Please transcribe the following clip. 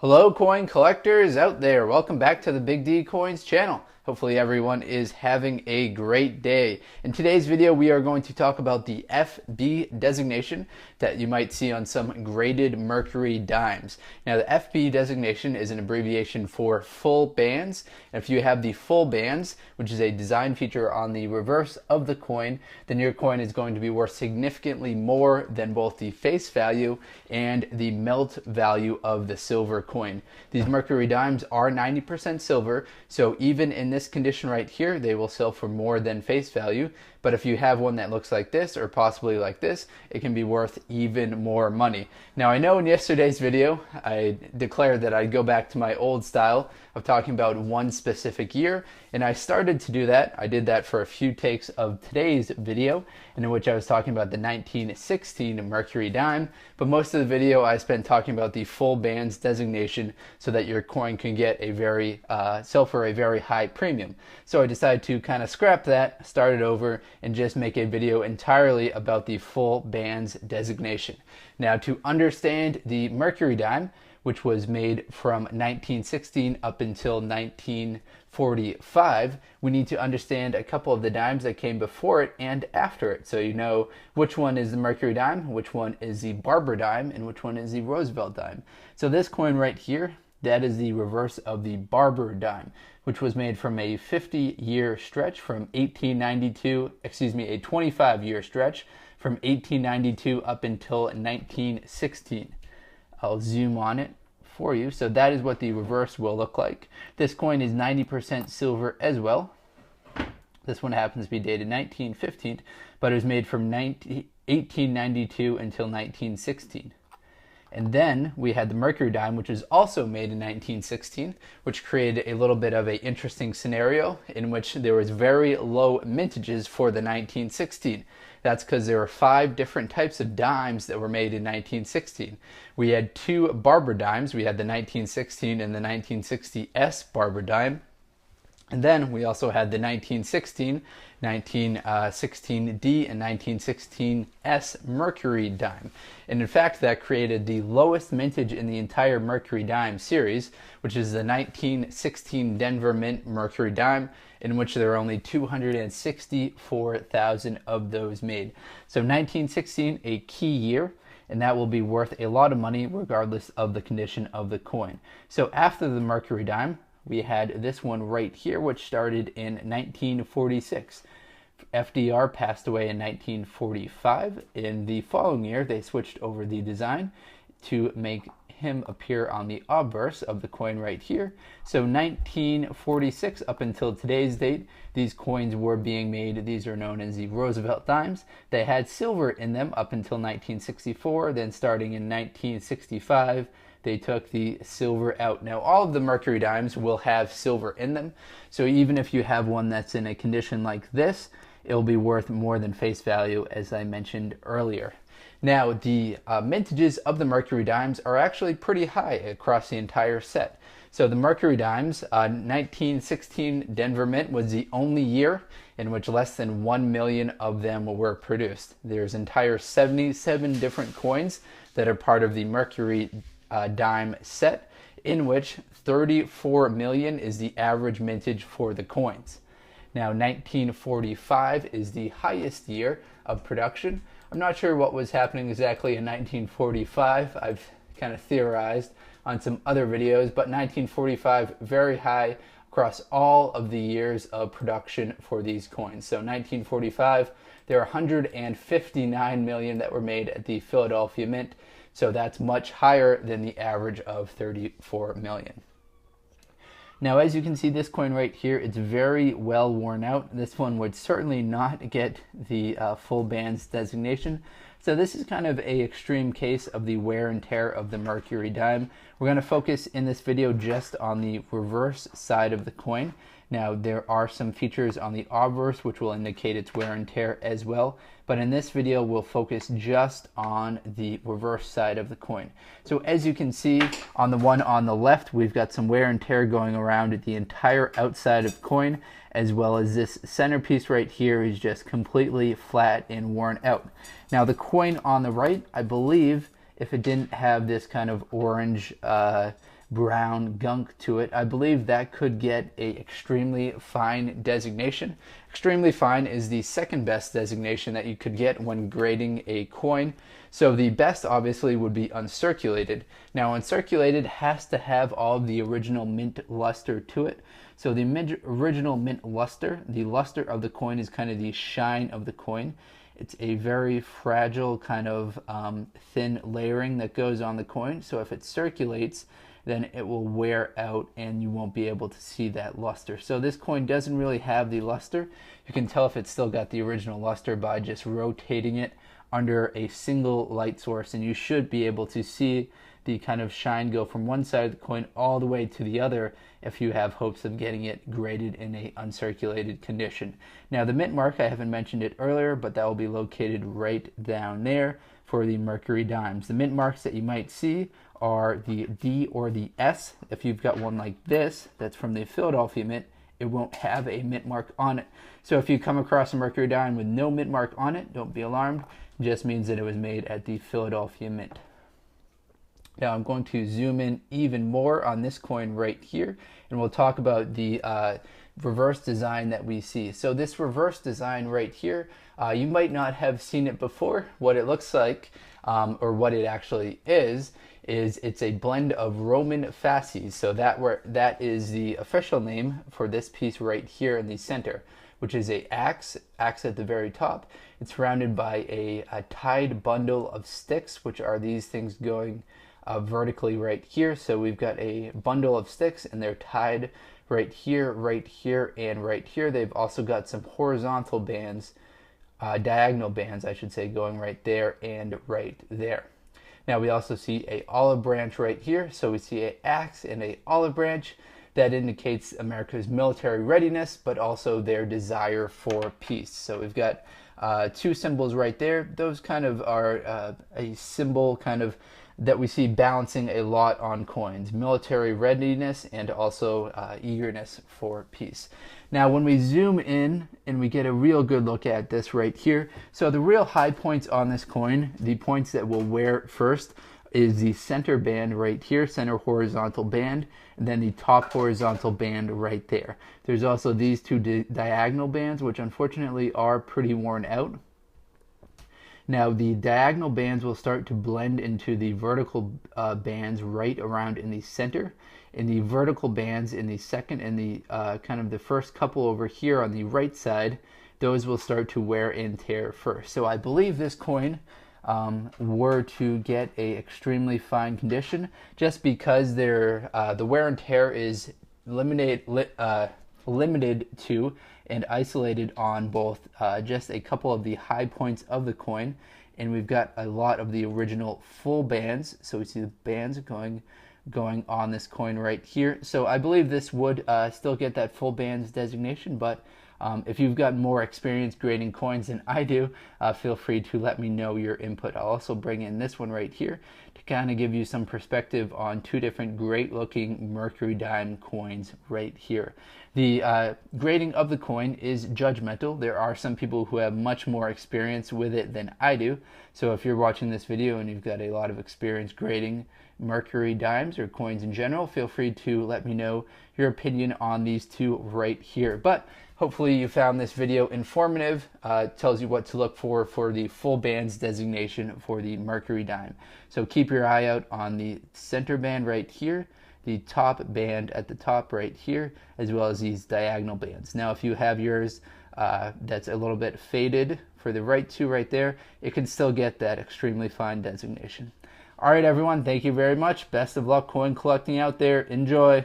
Hello coin collectors out there, welcome back to the Big D Coins channel. Hopefully everyone is having a great day. In today's video we are going to talk about the FB designation that you might see on some graded Mercury dimes. Now the FB designation is an abbreviation for full bands, and if you have the full bands, which is a design feature on the reverse of the coin, then your coin is going to be worth significantly more than both the face value and the melt value of the silver coin. These Mercury dimes are 90% silver, so even in this condition right here, they will sell for more than face value. But if you have one that looks like this or possibly like this, it can be worth even more money. Now I know in yesterday's video I declared that I'd go back to my old style of talking about one specific year, and I started to do that. I did that for a few takes of today's video, in which I was talking about the 1916 Mercury dime, but most of the video I spent talking about the full bands designation so that your coin can get a sell for a very high premium. So I decided to kind of scrap that, start it over, and just make a video entirely about the full bands designation. Now, to understand the Mercury dime, which was made from 1916 up until 1945, we need to understand a couple of the dimes that came before it and after it, so you know which one is the Mercury dime, which one is the Barber dime, and which one is the Roosevelt dime. So this coin right here, that is the reverse of the Barber dime, which was made from a 50-year stretch from 1892, a 25-year stretch from 1892 up until 1916. I'll zoom on it for you. So that is what the reverse will look like. This coin is 90% silver as well. This one happens to be dated 1915, but it was made from 1892 until 1916. And then we had the Mercury dime, which was also made in 1916, which created a little bit of an interesting scenario in which there was very low mintages for the 1916. That's because there were 5 different types of dimes that were made in 1916. We had 2 Barber dimes. We had the 1916 and the 1960S Barber dime. And then we also had the 1916, 1916D, and 1916S Mercury dime. And in fact, that created the lowest mintage in the entire Mercury dime series, which is the 1916 Denver Mint Mercury dime, in which there are only 264,000 of those made. So 1916, a key year, and that will be worth a lot of money regardless of the condition of the coin. So after the Mercury dime, we had this one right here, which started in 1946. FDR passed away in 1945. In the following year, they switched over the design to make him appear on the obverse of the coin right here. So 1946 up until today's date, these coins were being made. These are known as the Roosevelt dimes. They had silver in them up until 1964. Then starting in 1965, they took the silver out. Now all of the Mercury dimes will have silver in them, so even if you have one that's in a condition like this, it'll be worth more than face value, as I mentioned earlier. Now the mintages of the Mercury dimes are actually pretty high across the entire set. So the Mercury dimes, 1916 Denver Mint was the only year in which less than 1 million of them were produced. There's entire 77 different coins that are part of the Mercury dime set, in which 34 million is the average mintage for the coins. Now 1945 is the highest year of production. I'm not sure what was happening exactly in 1945. I've kind of theorized on some other videos, but 1945 very high across all of the years of production for these coins. So 1945, there are 159 million that were made at the Philadelphia Mint. So that's much higher than the average of 34 million. Now, as you can see, this coin right here, it's very well worn out. This one would certainly not get the full bands designation. So this is kind of an extreme case of the wear and tear of the Mercury dime. We're going to focus in this video just on the reverse side of the coin. Now, there are some features on the obverse which will indicate its wear and tear as well, but in this video we'll focus just on the reverse side of the coin. So as you can see on the one on the left, we've got some wear and tear going around the entire outside of the coin, as well as this centerpiece right here is just completely flat and worn out. Now the coin on the right, I believe, if it didn't have this kind of orange brown gunk to it, I believe that could get a extremely fine designation. Extremely fine is the second best designation that you could get when grading a coin. So the best obviously would be uncirculated. Now uncirculated has to have all of the original mint luster to it. So the original mint luster, the luster of the coin is kind of the shine of the coin. It's a very fragile kind of thin layering that goes on the coin. So if it circulates, then it will wear out and you won't be able to see that luster. So this coin doesn't really have the luster. You can tell if it's still got the original luster by just rotating it under a single light source, and you should be able to see the kind of shine go from one side of the coin all the way to the other if you have hopes of getting it graded in a uncirculated condition. Now the mint mark, I haven't mentioned it earlier, but that will be located right down there for the Mercury dimes. The mint marks that you might see are the D or the S. If you've got one like this, that's from the Philadelphia Mint, it won't have a mint mark on it. So if you come across a Mercury dime with no mint mark on it, don't be alarmed. It just means that it was made at the Philadelphia Mint. Now I'm going to zoom in even more on this coin right here, and we'll talk about the reverse design that we see. So this reverse design right here, you might not have seen it before. What it looks like, or what it actually is it's a blend of Roman fasces. So that is the official name for this piece right here in the center, which is a axe at the very top. It's surrounded by a tied bundle of sticks, which are these things going vertically right here. So we've got a bundle of sticks and they're tied right here, and right here. They've also got some horizontal bands, diagonal bands, I should say, going right there and right there. Now we also see a olive branch right here. So we see an axe and a olive branch. That indicates America's military readiness, but also their desire for peace. So we've got two symbols right there. Those kind of are a symbol kind of that we see balancing a lot on coins: military readiness and also eagerness for peace. Now when we zoom in and we get a real good look at this right here, so the real high points on this coin, the points that will wear first, is the center band right here, center horizontal band, and then the top horizontal band right there. There's also these two diagonal bands, which unfortunately are pretty worn out. Now the diagonal bands will start to blend into the vertical bands right around in the center. In the vertical bands in the second and the kind of the first couple over here on the right side, those will start to wear and tear first. So I believe this coin were to get a extremely fine condition, just because the wear and tear is limited to and isolated on both just a couple of the high points of the coin, and we've got a lot of the original full bands. So we see the bands going on this coin right here. So I believe this would still get that full bands designation, but if you've got more experience grading coins than I do, feel free to let me know your input. I'll also bring in this one right here to kind of give you some perspective on two different great looking Mercury dime coins right here. The grading of the coin is judgmental. There are some people who have much more experience with it than I do. So if you're watching this video and you've got a lot of experience grading Mercury dimes or coins in general, feel free to let me know your opinion on these two right here. But hopefully you found this video informative. It tells you what to look for the full bands designation for the Mercury dime. So keep your eye out on the center band right here, the top band at the top right here, as well as these diagonal bands. Now if you have yours that's a little bit faded for the right two right there, it can still get that extremely fine designation. All right, everyone, thank you very much. Best of luck coin collecting out there. Enjoy.